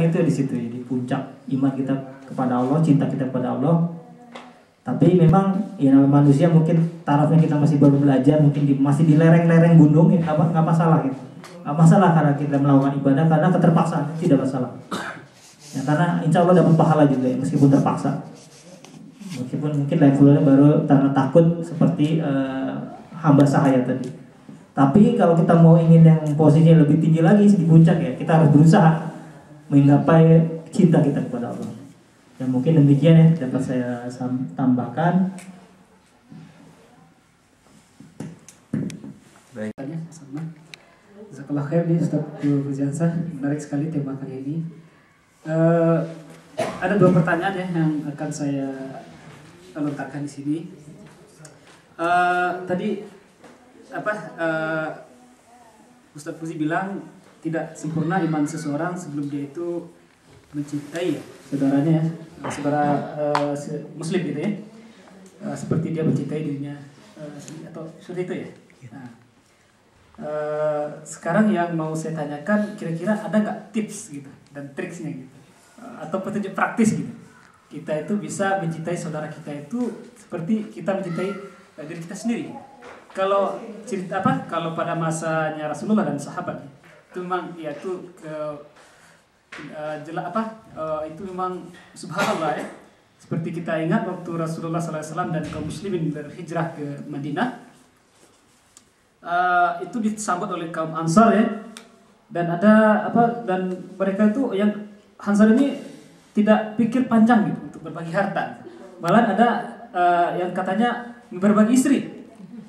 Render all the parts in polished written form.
itu di situ ya, di puncak iman kita kepada Allah, cinta kita kepada Allah. Tapi memang ya manusia mungkin tarafnya kita masih baru belajar, mungkin masih di lereng-lereng gunung ya, nggak masalah gitu. Nggak masalah karena kita melakukan ibadah karena keterpaksaan, tidak masalah. Ya, karena insya Allah dapat pahala juga ya, meskipun terpaksa. Meskipun mungkin levelnya baru karena takut seperti hamba sahaya tadi. Tapi kalau kita mau ingin yang posisinya lebih tinggi lagi di puncak ya, kita harus berusaha menggapai cinta kita kepada Allah. Ya mungkin demikian ya dapat saya tambahkan. Baik. Sama. Jazakallah khair nih Ustaz Fuziansah, menarik sekali tema kali ini. Ada 2 pertanyaan ya yang akan saya lontarkan di sini. Tadi Ustaz Fuzi bilang tidak sempurna iman seseorang sebelum dia itu mencintai ya, saudaranya ya, saudara muslim gitu ya, seperti dia mencintai dirinya atau seperti itu ya. Nah, sekarang yang mau saya tanyakan, kira-kira ada nggak tips gitu dan triksnya gitu, atau petunjuk praktis gitu, kita itu bisa mencintai saudara kita itu seperti kita mencintai diri kita sendiri. Kalau cerita kalau pada masanya Rasulullah dan sahabat itu memang ya itu itu memang subhanallah ya. Seperti kita ingat waktu Rasulullah SAW dan kaum muslimin berhijrah ke Madinah, itu disambut oleh kaum Ansar ya. Dan dan mereka itu yang Ansar ini tidak pikir panjang gitu untuk berbagi harta. Malah ada yang katanya berbagi istri.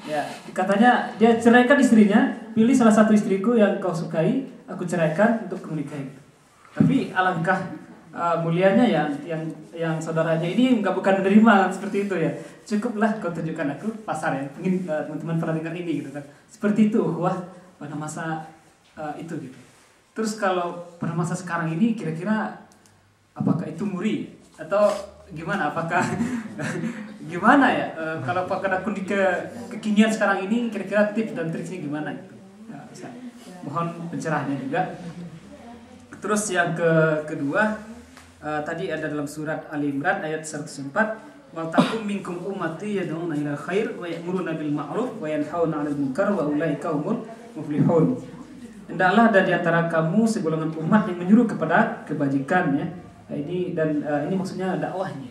Ya, katanya dia ceraikan istrinya, pilih salah satu istriku yang kau sukai, aku ceraikan untuk kau nikahi. Tapi alangkah mulianya yang saudaranya ini bukan menerima seperti itu ya. Cukuplah kau tunjukkan aku pasar ya. Mungkin teman-teman pernah dengar ini gitu kan. Seperti itu wah pada masa itu gitu. Terus kalau pada masa sekarang ini kira-kira apakah itu muri atau gimana? Apakah gimana ya? Kalau pakai akun kekinian sekarang ini kira-kira tips dan triknya gimana? Ya, mohon pencerahannya juga. Terus yang kedua, tadi ada dalam surat Ali Imran ayat 104, wa takum minkum ummati yad'una ilal khair wa ya'muruna bil ma'ruf wa yanhauna 'anil munkar wa ulaika humul muflihun. Hendaklah ada di antara kamu segolongan umat yang menyuruh kepada kebajikan ya. Ini ini maksudnya dakwahnya.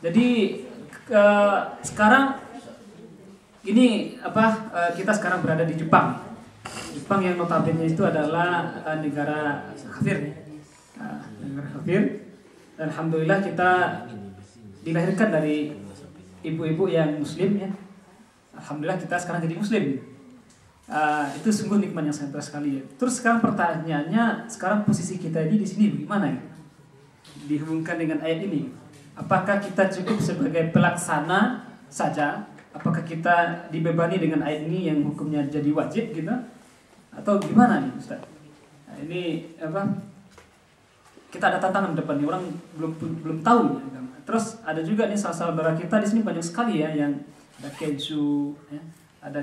Jadi sekarang ini kita sekarang berada di Jepang. Jepang yang notabene itu adalah negara kafir, negara kafir. Dan alhamdulillah kita dilahirkan dari ibu-ibu yang muslim ya. Alhamdulillah kita sekarang jadi muslim. Itu sungguh nikmat yang sangat besar sekali ya. Terus sekarang pertanyaannya, sekarang posisi kita ini di sini bagaimana ya? Dihubungkan dengan ayat ini. Apakah kita cukup sebagai pelaksana saja? Apakah kita dibebani dengan ayat ini yang hukumnya jadi wajib gitu? Atau gimana nih Ustaz? Nah, ini kita ada tantangan depan nih, orang belum tahu ya. Terus ada juga nih saudara kita di sini banyak sekali ya yang ada Kensu ya. Ada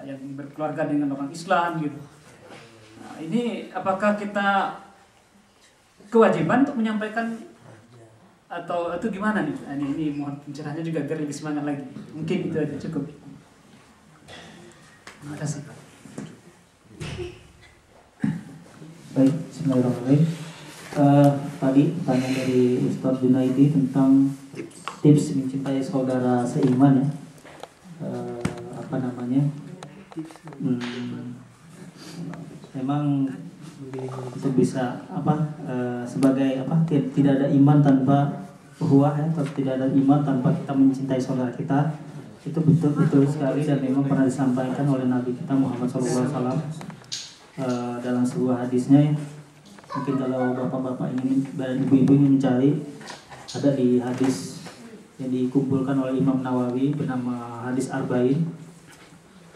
yang berkeluarga dengan orang Islam gitu. Nah, ini apakah kita kewajiban untuk menyampaikan atau gimana nih? Nah, ini mohon pencerahannya juga biar lebih semangat lagi. Mungkin itu aja cukup. Terima kasih. Baik, bismillahirrahmanirrahim. Tadi tanya dari Ustadz Junaidi tentang tips mencintai saudara seiman ya. Memang itu bisa sebagai tidak ada iman tanpa ukhuwah ya, atau tidak ada iman tanpa kita mencintai saudara kita. Itu betul sekali dan memang pernah disampaikan oleh Nabi kita Muhammad SAW dalam sebuah hadisnya ya. Mungkin kalau bapak-bapak ingin dan ibu-ibu ingin mencari, ada di hadis yang dikumpulkan oleh Imam Nawawi bernama hadis Arba'in.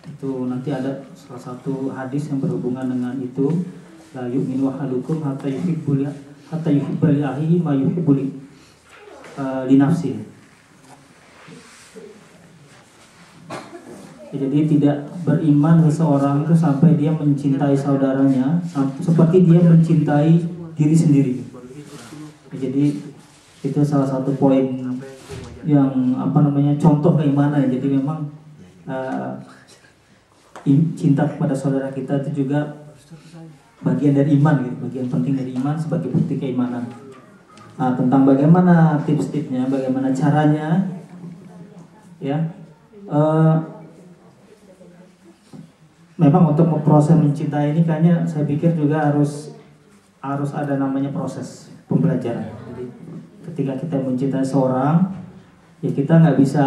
Itu nanti ada salah satu hadis yang berhubungan dengan itu, la yu'minu ahadukum hatta yuhibbu li akhihi ma yuhibbu li nafsihi. Jadi tidak beriman seseorang itu sampai dia mencintai saudaranya seperti dia mencintai diri sendiri. Jadi itu salah satu poin yang contoh keimanan. Jadi memang cinta kepada saudara kita itu juga bagian dari iman gitu, bagian penting dari iman sebagai bukti keimanan. Nah, tentang bagaimana tips-tipsnya, bagaimana caranya, ya, memang untuk proses mencintai ini kayaknya saya pikir juga harus ada namanya proses pembelajaran. Jadi ketika kita mencintai seorang, ya kita nggak bisa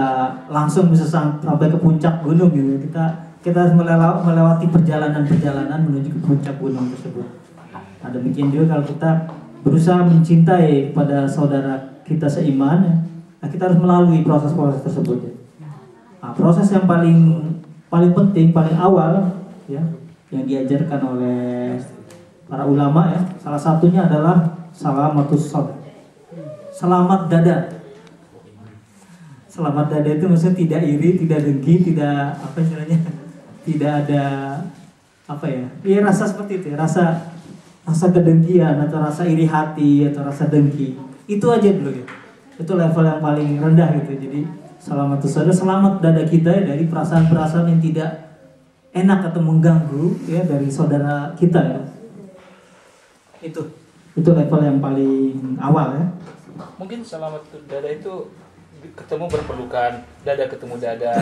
langsung bisa sampai ke puncak gunung gitu. Kita harus melewati perjalanan menuju ke puncak gunung tersebut. Nah, demikian juga kalau kita berusaha mencintai pada saudara kita seiman, ya, nah kita harus melalui proses-proses tersebut. Ya. Nah, proses yang paling penting, paling awal, ya, yang diajarkan oleh para ulama, ya, salah satunya adalah salamatus sadr. Selamat dada. Selamat dada itu maksudnya tidak iri, tidak dengki, tidak tidak ada rasa seperti itu, ya, rasa kedengkian atau rasa iri hati atau rasa dengki. Itu aja dulu ya. Itu level yang paling rendah gitu. Jadi salamatus sadr, selamat dada kita ya, dari perasaan-perasaan yang tidak enak atau mengganggu ya dari saudara kita ya. Itu level yang paling awal ya. Mungkin selamat dada itu ketemu berpelukan, dada ketemu dada.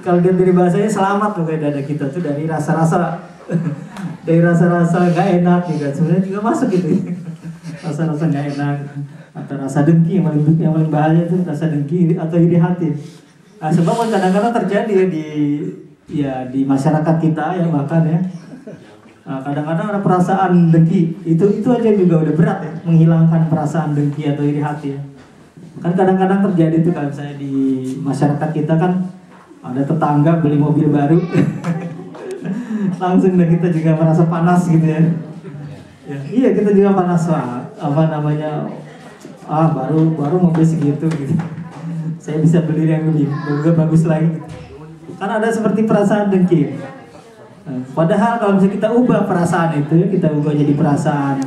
Kalau dari bahasanya selamat tuh kayak dada kita tuh dari rasa-rasa nggak enak juga, sebenarnya juga masuk gitu. Rasa-rasa nggak enak atau rasa dengki yang paling bahaya itu rasa dengki atau iri hati. Nah, sebab kadang-kadang terjadi di masyarakat kita ya, bahkan ya. Nah, kadang-kadang ada perasaan dengki, itu aja juga udah berat ya, menghilangkan perasaan dengki atau iri hati ya. Kan kadang-kadang terjadi tuh kalau misalnya di masyarakat kita kan ada tetangga beli mobil baru, langsung deh kita juga merasa panas gitu ya. Iya, kita juga panas, baru mobil segitu gitu. Saya bisa beli yang lebih bagus lagi. Kan ada seperti perasaan dengki. Padahal kalau misalnya kita ubah perasaan itu, kita ubah jadi perasaan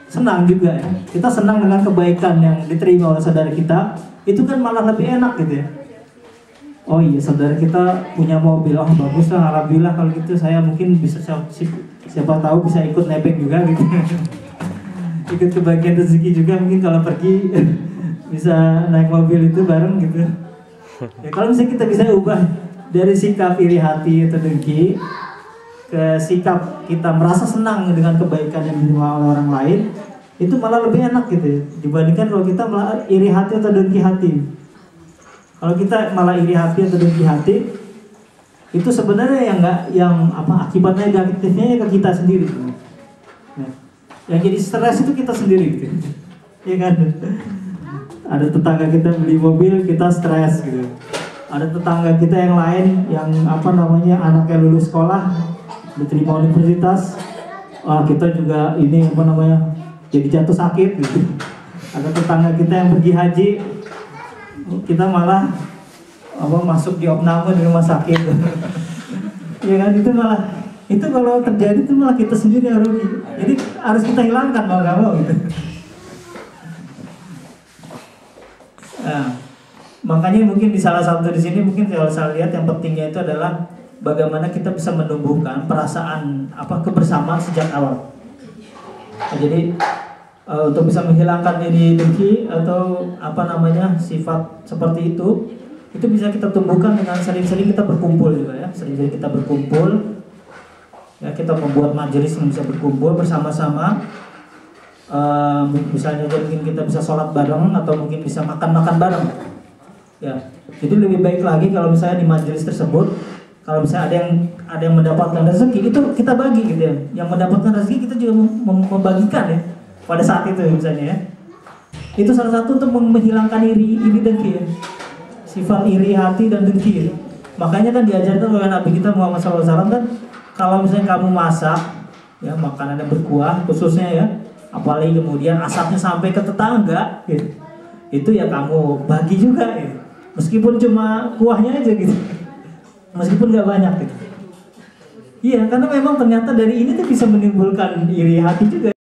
senang juga ya. Kita senang dengan kebaikan yang diterima oleh saudara kita, itu kan malah lebih enak gitu ya. Oh iya, saudara kita punya mobil, oh bagus lah, alhamdulillah kalau gitu saya mungkin bisa siapa tahu bisa ikut nebeng juga gitu. Ikut kebagian rezeki juga mungkin kalau pergi bisa naik mobil itu bareng gitu. Ya kalau misalnya kita bisa ubah dari sikap iri hati atau dengki ke sikap kita merasa senang dengan kebaikan yang diterima oleh orang lain, itu malah lebih enak gitu ya, dibandingkan kalau kita malah iri hati atau dengki hati. Kalau kita malah iri hati atau dengki hati, itu sebenarnya akibat negatifnya ke kita sendiri. Nah, yang jadi stres itu kita sendiri gitu. Ya kan? Ada tetangga kita beli mobil, kita stres gitu. Ada tetangga kita yang lain yang anaknya lulus sekolah, diterima universitas, kita juga jadi jatuh sakit gitu. Ada tetangga kita yang pergi haji, kita malah masuk di opname di rumah sakit. Ya kan, itu kalau terjadi itu malah kita sendiri yang rugi. Jadi harus kita hilangkan mau nggak mau gitu. Nah, makanya mungkin di salah satu di sini mungkin kalau saya lihat yang pentingnya itu adalah bagaimana kita bisa menumbuhkan perasaan kebersamaan sejak awal. Nah, jadi untuk bisa menghilangkan iri dengki atau sifat seperti itu bisa kita tumbuhkan dengan sering-sering kita berkumpul juga ya. Sering-sering kita berkumpul ya, kita membuat majelis yang bisa berkumpul bersama-sama. Misalnya mungkin kita bisa sholat bareng atau mungkin bisa makan-makan bareng. Ya, jadi lebih baik lagi kalau misalnya di majelis tersebut, kalau misalnya ada yang mendapatkan rezeki, itu kita bagi gitu ya. Yang mendapatkan rezeki kita juga membagikan ya pada saat itu misalnya ya. Itu salah satu untuk menghilangkan iri dengki ya. Sifat iri hati dan dengki ya. Makanya kan diajarkan oleh Nabi kita Muhammad SAW kan, kalau misalnya kamu masak ya makanan yang berkuah khususnya ya, apalagi kemudian asapnya sampai ke tetangga gitu, itu ya kamu bagi juga ya. Meskipun cuma kuahnya aja gitu, meskipun gak banyak gitu. Iya, karena memang ternyata dari ini tuh bisa menimbulkan iri hati juga.